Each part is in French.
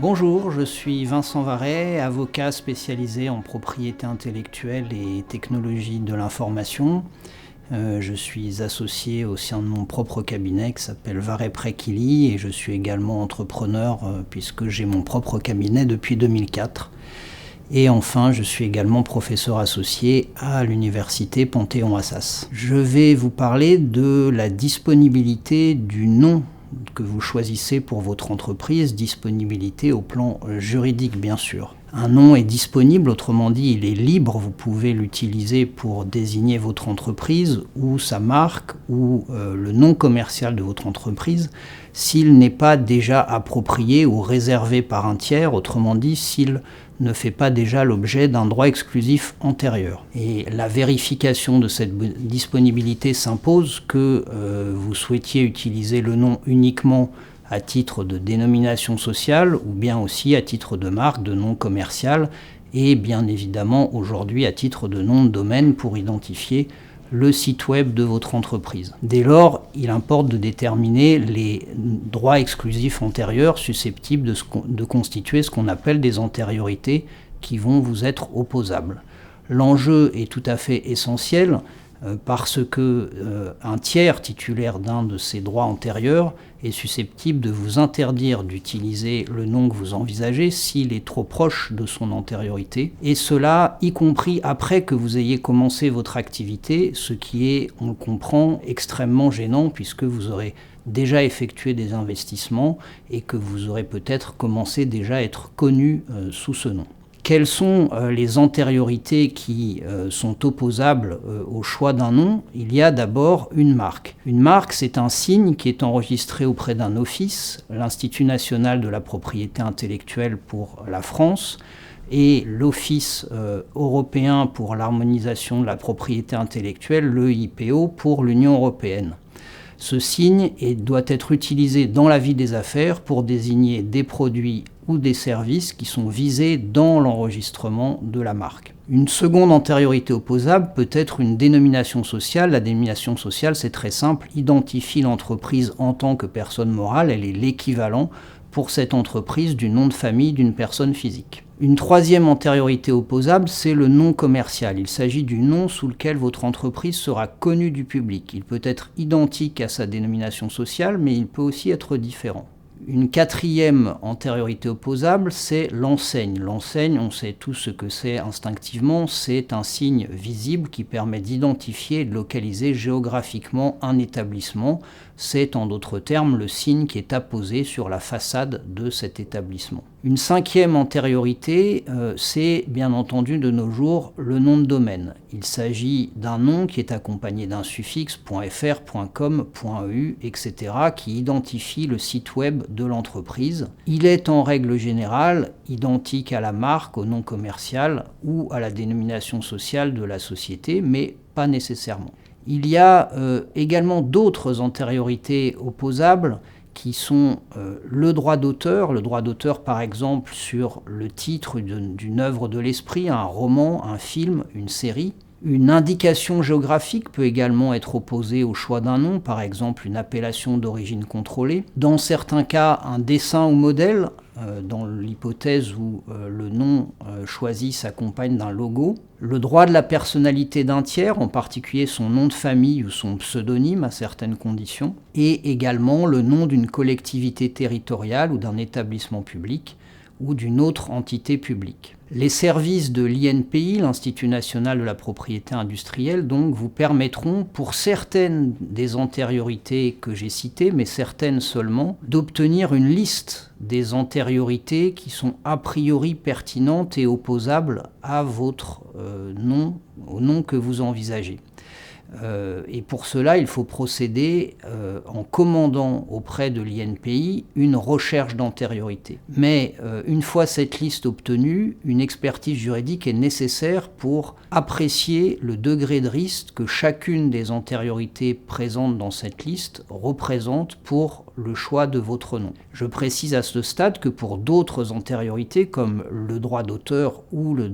Bonjour, je suis Vincent Varret, avocat spécialisé en propriété intellectuelle et technologie de l'information. Je suis associé au sein de mon propre cabinet qui s'appelle Varret Prekili et je suis également entrepreneur puisque j'ai mon propre cabinet depuis 2004. Et enfin, je suis également professeur associé à l'université Panthéon-Assas. Je vais vous parler de la disponibilité du nom que vous choisissez pour votre entreprise, disponibilité au plan juridique bien sûr. Un nom est disponible, autrement dit il est libre, vous pouvez l'utiliser pour désigner votre entreprise ou sa marque ou le nom commercial de votre entreprise s'il n'est pas déjà approprié ou réservé par un tiers, autrement dit s'il ne fait pas déjà l'objet d'un droit exclusif antérieur. Et la vérification de cette disponibilité s'impose que vous souhaitiez utiliser le nom uniquement à titre de dénomination sociale ou bien aussi à titre de marque, de nom commercial et bien évidemment aujourd'hui à titre de nom de domaine pour identifier le site web de votre entreprise. Dès lors, il importe de déterminer les droits exclusifs antérieurs susceptibles de constituer ce qu'on appelle des antériorités qui vont vous être opposables. L'enjeu est tout à fait essentiel parce que un tiers titulaire d'un de ces droits antérieurs est susceptible de vous interdire d'utiliser le nom que vous envisagez s'il est trop proche de son antériorité, et cela y compris après que vous ayez commencé votre activité, ce qui est, on le comprend, extrêmement gênant puisque vous aurez déjà effectué des investissements et que vous aurez peut-être commencé déjà à être connu sous ce nom. Quelles sont les antériorités qui sont opposables au choix d'un nom ? Il y a d'abord une marque. Une marque, c'est un signe qui est enregistré auprès d'un office, l'Institut national de la propriété intellectuelle pour la France et l'Office européen pour l'harmonisation de la propriété intellectuelle, l'EIPO, pour l'Union européenne. Ce signe doit être utilisé dans la vie des affaires pour désigner des produits ou des services qui sont visés dans l'enregistrement de la marque. Une seconde antériorité opposable peut être une dénomination sociale. La dénomination sociale, c'est très simple, identifie l'entreprise en tant que personne morale, elle est l'équivalent pour cette entreprise du nom de famille d'une personne physique. Une troisième antériorité opposable, c'est le nom commercial. Il s'agit du nom sous lequel votre entreprise sera connue du public. Il peut être identique à sa dénomination sociale, mais il peut aussi être différent. Une quatrième antériorité opposable, c'est l'enseigne. L'enseigne, on sait tous ce que c'est instinctivement, c'est un signe visible qui permet d'identifier et de localiser géographiquement un établissement. C'est en d'autres termes le signe qui est apposé sur la façade de cet établissement. Une cinquième antériorité, c'est bien entendu de nos jours le nom de domaine. Il s'agit d'un nom qui est accompagné d'un suffixe .fr, .com, .eu, etc. qui identifie le site web de l'entreprise. Il est en règle générale identique à la marque, au nom commercial ou à la dénomination sociale de la société, mais pas nécessairement. Il y a également d'autres antériorités opposables qui sont le droit d'auteur par exemple sur le titre d'une œuvre de l'esprit, un roman, un film, une série. Une indication géographique peut également être opposée au choix d'un nom, par exemple une appellation d'origine contrôlée. Dans certains cas, un dessin ou modèle, dans l'hypothèse où le nom choisi s'accompagne d'un logo. Le droit de la personnalité d'un tiers, en particulier son nom de famille ou son pseudonyme à certaines conditions. Et également le nom d'une collectivité territoriale ou d'un établissement public ou d'une autre entité publique. Les services de l'INPI, l'Institut national de la propriété industrielle, donc, vous permettront, pour certaines des antériorités que j'ai citées, mais certaines seulement, d'obtenir une liste des antériorités qui sont a priori pertinentes et opposables à votre nom, au nom que vous envisagez. Et pour cela, il faut procéder en commandant auprès de l'INPI une recherche d'antériorité. Mais une fois cette liste obtenue, une expertise juridique est nécessaire pour apprécier le degré de risque que chacune des antériorités présentes dans cette liste représente pour le choix de votre nom. Je précise à ce stade que pour d'autres antériorités, comme le droit d'auteur ou le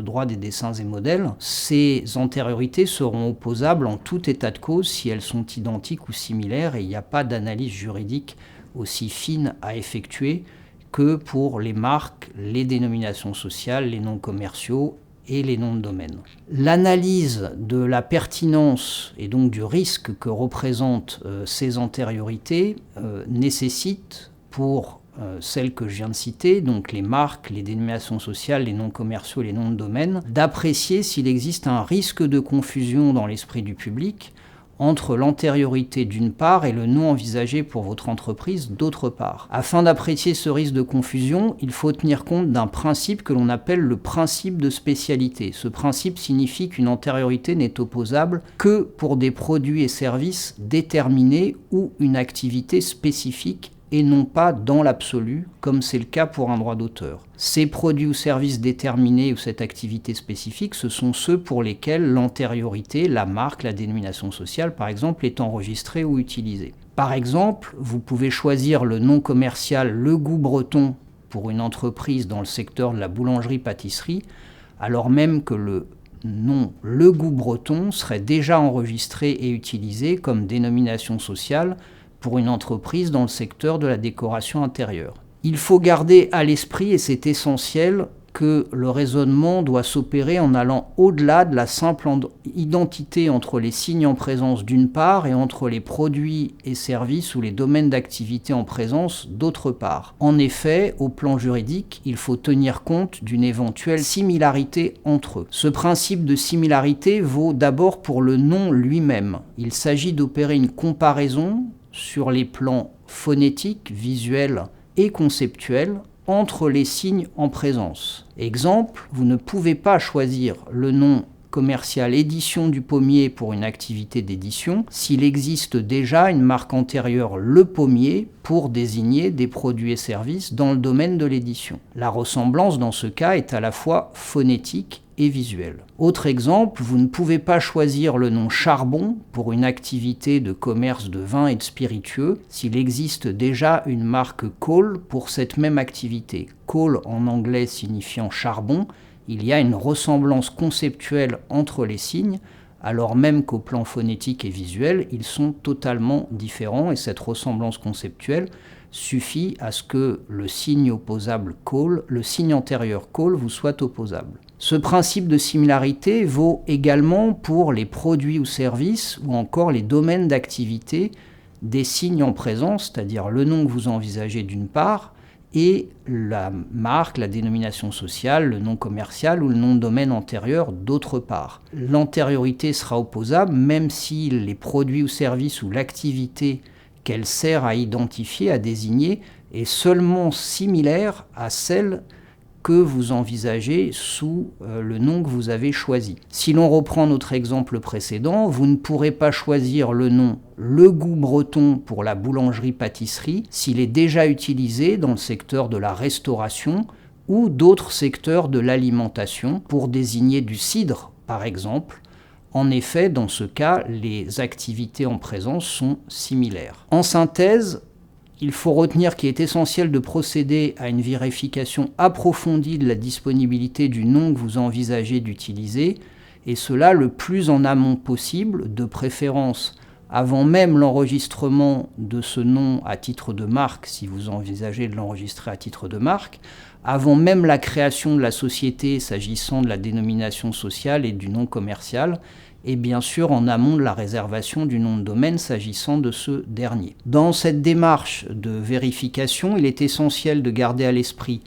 droit des dessins et modèles, ces antériorités seront opposables en tout état de cause si elles sont identiques ou similaires et il n'y a pas d'analyse juridique aussi fine à effectuer que pour les marques, les dénominations sociales, les noms commerciaux et les noms de domaine. L'analyse de la pertinence et donc du risque que représentent ces antériorités nécessite pour celles que je viens de citer, donc les marques, les dénominations sociales, les noms commerciaux, les noms de domaine, d'apprécier s'il existe un risque de confusion dans l'esprit du public entre l'antériorité d'une part et le nom envisagé pour votre entreprise d'autre part. Afin d'apprécier ce risque de confusion, il faut tenir compte d'un principe que l'on appelle le principe de spécialité. Ce principe signifie qu'une antériorité n'est opposable que pour des produits et services déterminés ou une activité spécifique et non pas dans l'absolu, comme c'est le cas pour un droit d'auteur. Ces produits ou services déterminés ou cette activité spécifique, ce sont ceux pour lesquels l'antériorité, la marque, la dénomination sociale, par exemple, est enregistrée ou utilisée. Par exemple, vous pouvez choisir le nom commercial Le Goût Breton pour une entreprise dans le secteur de la boulangerie-pâtisserie, alors même que le nom Le Goût Breton serait déjà enregistré et utilisé comme dénomination sociale pour une entreprise dans le secteur de la décoration intérieure. Il faut garder à l'esprit, et c'est essentiel, que le raisonnement doit s'opérer en allant au-delà de la simple identité entre les signes en présence d'une part et entre les produits et services ou les domaines d'activité en présence d'autre part. En effet, au plan juridique, il faut tenir compte d'une éventuelle similarité entre eux. Ce principe de similarité vaut d'abord pour le nom lui-même. Il s'agit d'opérer une comparaison sur les plans phonétiques, visuels et conceptuels entre les signes en présence. Exemple, vous ne pouvez pas choisir le nom commercial Édition du Pommier pour une activité d'édition s'il existe déjà une marque antérieure Le Pommier pour désigner des produits et services dans le domaine de l'édition. La ressemblance dans ce cas est à la fois phonétique et visuelle. Autre exemple, vous ne pouvez pas choisir le nom Charbon pour une activité de commerce de vin et de spiritueux s'il existe déjà une marque Cole pour cette même activité. Cole en anglais signifiant charbon, il y a une ressemblance conceptuelle entre les signes, alors même qu'au plan phonétique et visuel, ils sont totalement différents et cette ressemblance conceptuelle suffit à ce que le signe opposable Cole, le signe antérieur Cole vous soit opposable. Ce principe de similarité vaut également pour les produits ou services ou encore les domaines d'activité des signes en présence, c'est-à-dire le nom que vous envisagez d'une part, et la marque, la dénomination sociale, le nom commercial ou le nom de domaine antérieur d'autre part. L'antériorité sera opposable même si les produits ou services ou l'activité qu'elle sert à identifier, à désigner, est seulement similaire à celle que vous envisagez sous le nom que vous avez choisi. Si l'on reprend notre exemple précédent, vous ne pourrez pas choisir le nom Le Goût Breton pour la boulangerie-pâtisserie s'il est déjà utilisé dans le secteur de la restauration ou d'autres secteurs de l'alimentation pour désigner du cidre, par exemple. En effet, dans ce cas, les activités en présence sont similaires. En synthèse, il faut retenir qu'il est essentiel de procéder à une vérification approfondie de la disponibilité du nom que vous envisagez d'utiliser, et cela le plus en amont possible, de préférence avant même l'enregistrement de ce nom à titre de marque, si vous envisagez de l'enregistrer à titre de marque, avant même la création de la société s'agissant de la dénomination sociale et du nom commercial, et bien sûr en amont de la réservation du nom de domaine s'agissant de ce dernier. Dans cette démarche de vérification, il est essentiel de garder à l'esprit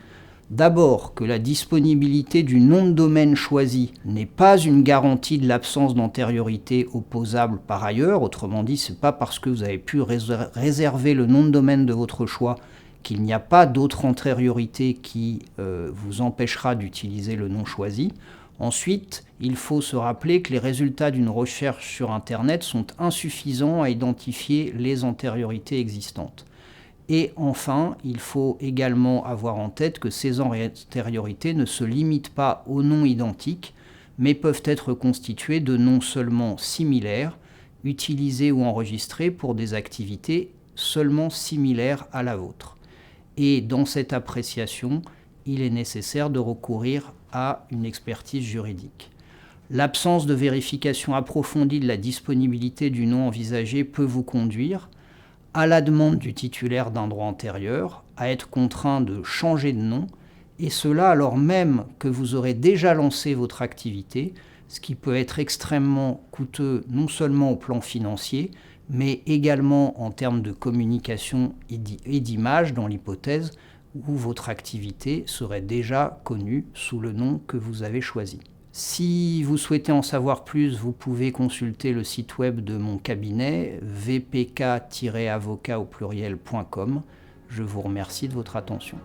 d'abord que la disponibilité du nom de domaine choisi n'est pas une garantie de l'absence d'antériorité opposable par ailleurs, autrement dit, ce n'est pas parce que vous avez pu réserver le nom de domaine de votre choix qu'il n'y a pas d'autre antériorité qui vous empêchera d'utiliser le nom choisi. Ensuite, il faut se rappeler que les résultats d'une recherche sur Internet sont insuffisants à identifier les antériorités existantes. Et enfin, il faut également avoir en tête que ces antériorités ne se limitent pas aux noms identiques, mais peuvent être constituées de noms seulement similaires, utilisés ou enregistrés pour des activités seulement similaires à la vôtre. Et dans cette appréciation, il est nécessaire de recourir à une expertise juridique. L'absence de vérification approfondie de la disponibilité du nom envisagé peut vous conduire à la demande du titulaire d'un droit antérieur, à être contraint de changer de nom, et cela alors même que vous aurez déjà lancé votre activité, ce qui peut être extrêmement coûteux non seulement au plan financier, mais également en termes de communication et d'image dans l'hypothèse où votre activité serait déjà connue sous le nom que vous avez choisi. Si vous souhaitez en savoir plus, vous pouvez consulter le site web de mon cabinet vpk-avocat.com. Je vous remercie de votre attention.